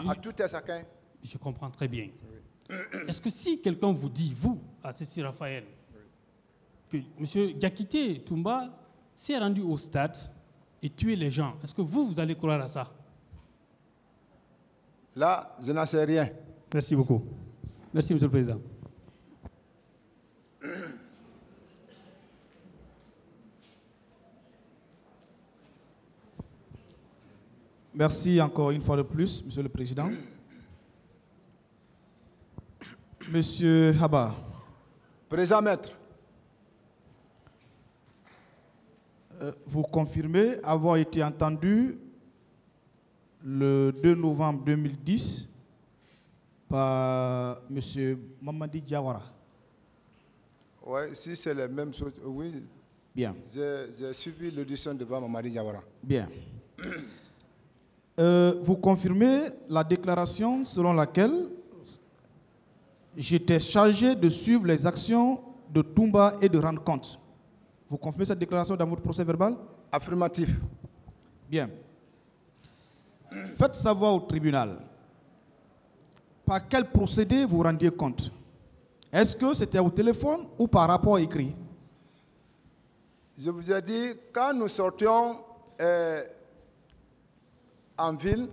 à tout un chacun. Je comprends très bien. Oui. Est-ce que si quelqu'un vous dit, vous, à Cécile Raphaël, que M. Diakité Toumba s'est rendu au stade et tué les gens, est-ce que vous allez croire à ça? Là, je n'en sais rien. Merci beaucoup. Merci, Monsieur le Président. Merci encore une fois de plus, Monsieur le Président. Monsieur Haba. Présent, maître. Vous confirmez avoir été entendu le 2 novembre 2010 par M. Mamadi Diawara. Oui, si c'est la même chose, oui. Bien. J'ai suivi l'audition devant Mamadi Diawara. Bien. Vous confirmez la déclaration selon laquelle j'étais chargé de suivre les actions de Toumba et de rendre compte. Vous confirmez cette déclaration dans votre procès verbal? Affirmatif. Bien. Faites savoir au tribunal par quel procédé vous rendiez compte. Est-ce que c'était au téléphone ou par rapport écrit? Je vous ai dit, quand nous sortions en ville,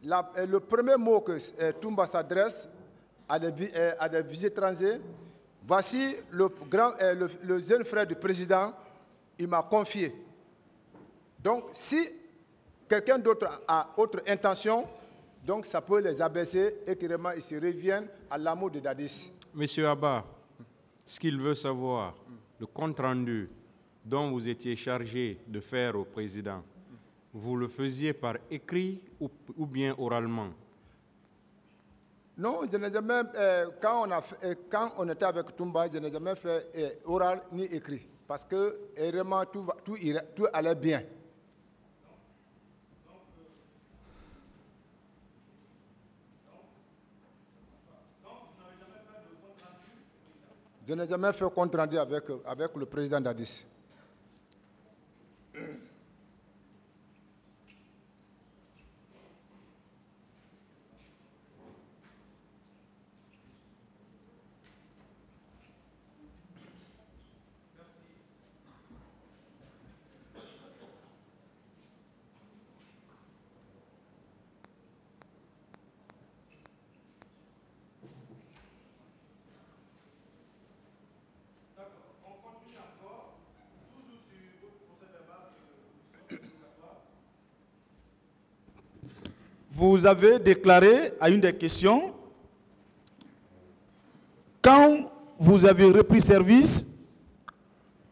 le premier mot que Toumba s'adresse à des visiteurs étrangers, voici le jeune frère du président, il m'a confié. Donc, si quelqu'un d'autre a autre intention, donc ça peut les abaisser et qu'ils se reviennent à l'amour de Dadis. Monsieur Abba, ce qu'il veut savoir, le compte-rendu dont vous étiez chargé de faire au président, vous le faisiez par écrit ou bien oralement? Non, je n'ai jamais, quand on était avec Toumba, je n'ai jamais fait oral ni écrit. Parce que vraiment tout allait bien. Je n'ai jamais fait compte rendu avec le président Dadis. Vous avez déclaré à une des questions, quand vous avez repris service,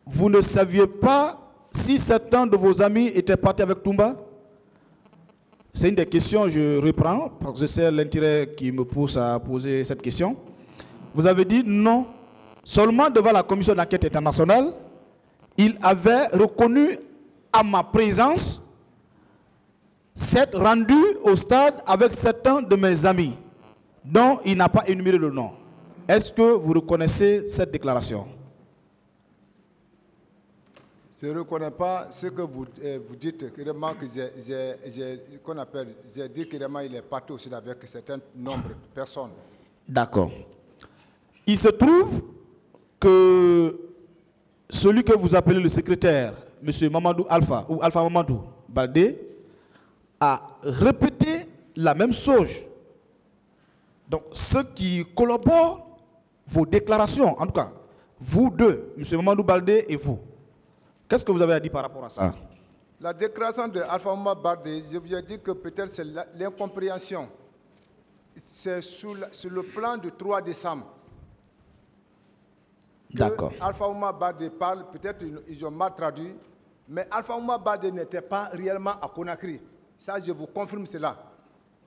vous ne saviez pas si certains de vos amis étaient partis avec Toumba? C'est une des questions, je reprends, parce que je sais l'intérêt qui me pousse à poser cette question. Vous avez dit non, seulement devant la commission d'enquête internationale, il avait reconnu à ma présence s'être rendu au stade avec certains de mes amis, dont il n'a pas énuméré le nom. Est-ce que vous reconnaissez cette déclaration? Je ne reconnais pas ce que vous dites, vraiment que j'ai dit qu'il est parti aussi avec un certain nombre de personnes. D'accord. Il se trouve que celui que vous appelez le secrétaire, M. Mamadou Alpha, ou Alpha Mamadou Baldé, a répété la même chose. Donc, ceux qui collaborent vos déclarations, en tout cas, vous deux, M. Mamadou Baldé et vous, qu'est-ce que vous avez à dire par rapport à ça? La déclaration de Alpha Mamadou Baldé, je vous ai dit que peut-être c'est l'incompréhension. C'est sur le plan du 3 décembre. D'accord. Alpha Mamadou Baldé parle, peut-être ils ont mal traduit, mais Alpha Mamadou Baldé n'était pas réellement à Conakry. Ça, je vous confirme cela.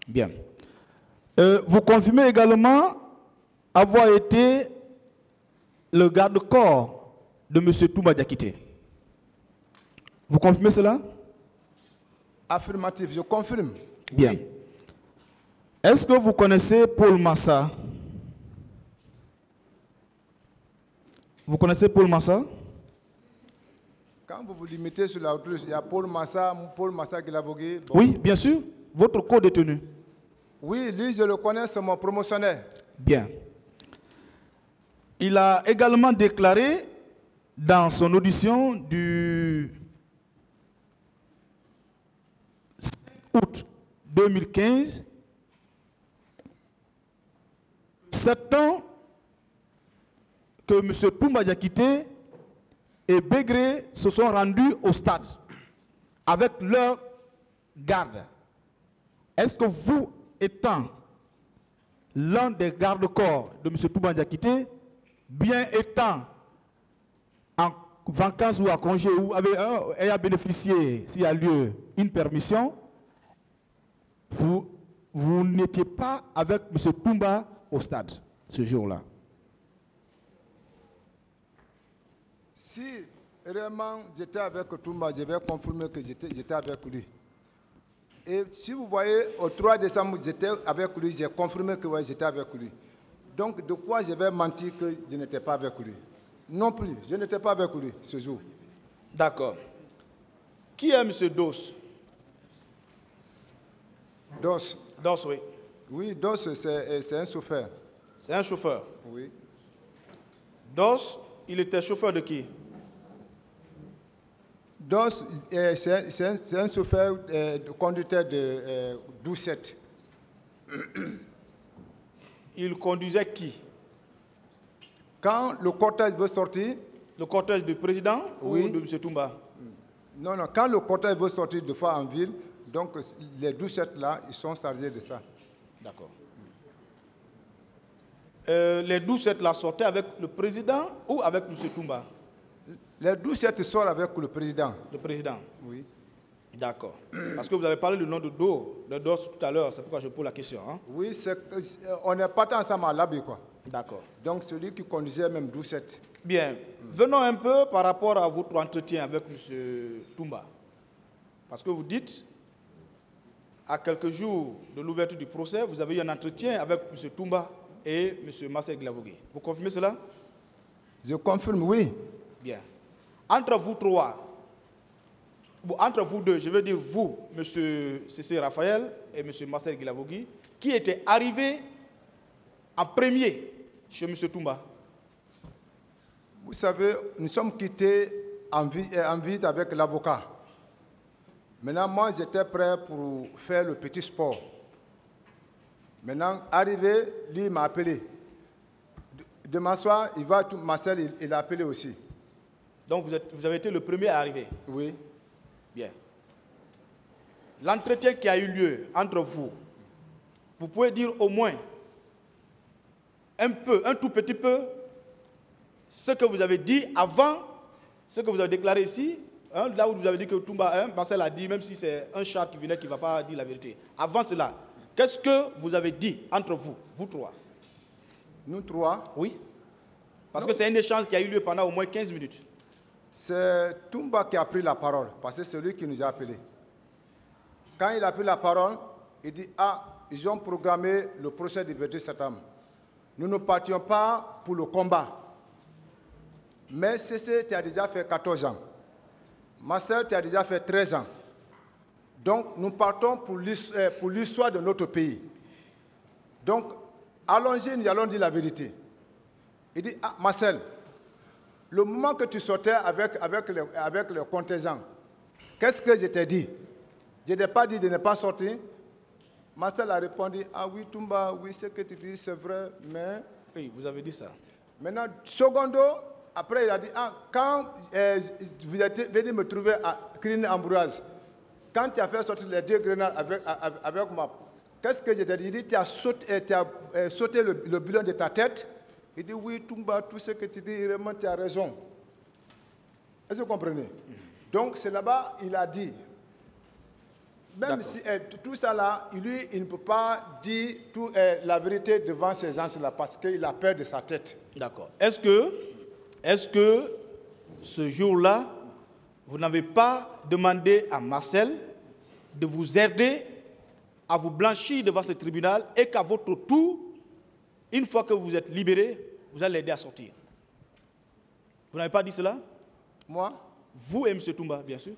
Bien. Vous confirmez également avoir été le garde-corps de M. Toumba Diakité. Vous confirmez cela? Affirmatif, je confirme. Bien. Oui. Est-ce que vous connaissez Paul Massa? Vous connaissez Paul Massa? Quand vous vous limitez sur la route, il y a Paul Massa qui l'a vogué. Bon. Oui, bien sûr. Votre co-détenu. Oui, lui, je le connais, c'est mon promotionnaire. Bien. Il a également déclaré dans son audition du 5 août 2015, 7 ans que M. Toumba Diakité et Bégré se sont rendus au stade avec leur garde. Est-ce que vous, étant l'un des gardes-corps de M. Toumba Diakité, bien étant en vacances ou à congé ou ayant bénéficié, s'il y a lieu, une permission, vous n'étiez pas avec M. Toumba au stade ce jour-là? Si vraiment j'étais avec Toumba, je vais confirmer que j'étais avec lui. Et si vous voyez, au 3 décembre, j'étais avec lui, j'ai confirmé que ouais, j'étais avec lui. Donc, de quoi je vais mentir que je n'étais pas avec lui? Non plus, je n'étais pas avec lui ce jour. D'accord. Qui est M. Dos? Dos. Dos, oui. Oui, Dos, c'est un chauffeur. C'est un chauffeur. Oui. Dos, il était chauffeur de qui? Dos, c'est un chauffeur, conducteur de 12-7. Il conduisait qui? Quand le cortège veut sortir... Le cortège du président oui. Ou de M. Toumba? Non, non, quand le cortège veut sortir de fois en ville, donc les 12-7 là, ils sont chargés de ça. D'accord. Les 12-7 là sortaient avec le président ou avec M. Toumba? Les 12-7 sortent avec le président. Le président? Oui. D'accord. Parce que vous avez parlé du nom de Dos tout à l'heure, c'est pourquoi je pose la question. Hein? Oui, on n'est pas ensemble à l'habit, quoi. D'accord. Donc celui qui conduisait même 12-7. Bien. Venons un peu par rapport à votre entretien avec M. Toumba. Parce que vous dites, à quelques jours de l'ouverture du procès, vous avez eu un entretien avec M. Toumba et M. Marcel Glavogui. Vous confirmez cela? Je confirme, oui. Bien. Entre vous trois, entre vous deux, je veux dire vous, M. C.C. Raphaël et M. Marcel Glavogui, qui était arrivé en premier chez M. Toumba? Vous savez, nous sommes quittés en visite avec l'avocat. Maintenant, moi, j'étais prêt pour faire le petit sport. Maintenant, arrivé, lui, il m'a appelé. Demain soir, Marcel, il a appelé aussi. Donc, vous avez été le premier à arriver? Oui. Bien. L'entretien qui a eu lieu entre vous, vous pouvez dire au moins un tout petit peu, ce que vous avez dit avant, ce que vous avez déclaré ici, hein, là où vous avez dit que Toumba, Marcel a dit, même si c'est un chat qui venait qui ne va pas dire la vérité. Avant cela, qu'est-ce que vous avez dit entre vous, vous trois? Nous trois? Oui. Parce que c'est un échange qui a eu lieu pendant au moins 15 minutes. C'est Toumba qui a pris la parole, parce que c'est lui qui nous a appelés. Quand il a pris la parole, il dit, ils ont programmé le procès du 28 septembre. Nous ne partions pas pour le combat. Mais CC, tu as déjà fait 14 ans. Marcel, tu as déjà fait 13 ans. Donc, nous partons pour l'histoire de notre pays. Donc, allons-y, nous allons dire la vérité. Il dit, Marcel, le moment que tu sortais avec le contingent, qu'est-ce que je t'ai dit? Je n'ai pas dit de ne pas sortir. Marcel a répondu, oui, Toumba, oui, ce que tu dis, c'est vrai, mais... Oui, vous avez dit ça. Maintenant, secondo, après, il a dit, quand vous êtes venu me trouver à Crine Ambroise, quand tu as fait sortir les 2 grenades avec moi, qu'est-ce que je t'ai dit? Il dit, tu as sauté le bilan de ta tête. Il dit, oui, Toumba, tout ce que tu dis, vraiment, tu as raison. Est-ce que vous comprenez? Donc, c'est là-bas, il a dit, même si tout ça là, lui, il ne peut pas dire la vérité devant ces gens-là parce qu'il a peur de sa tête. D'accord. Est-ce que ce jour-là, vous n'avez pas demandé à Marcel de vous aider à vous blanchir devant ce tribunal et qu'à votre tour, une fois que vous êtes libéré, vous allez l'aider à sortir? Vous n'avez pas dit cela? Moi? Vous et M. Toumba, bien sûr.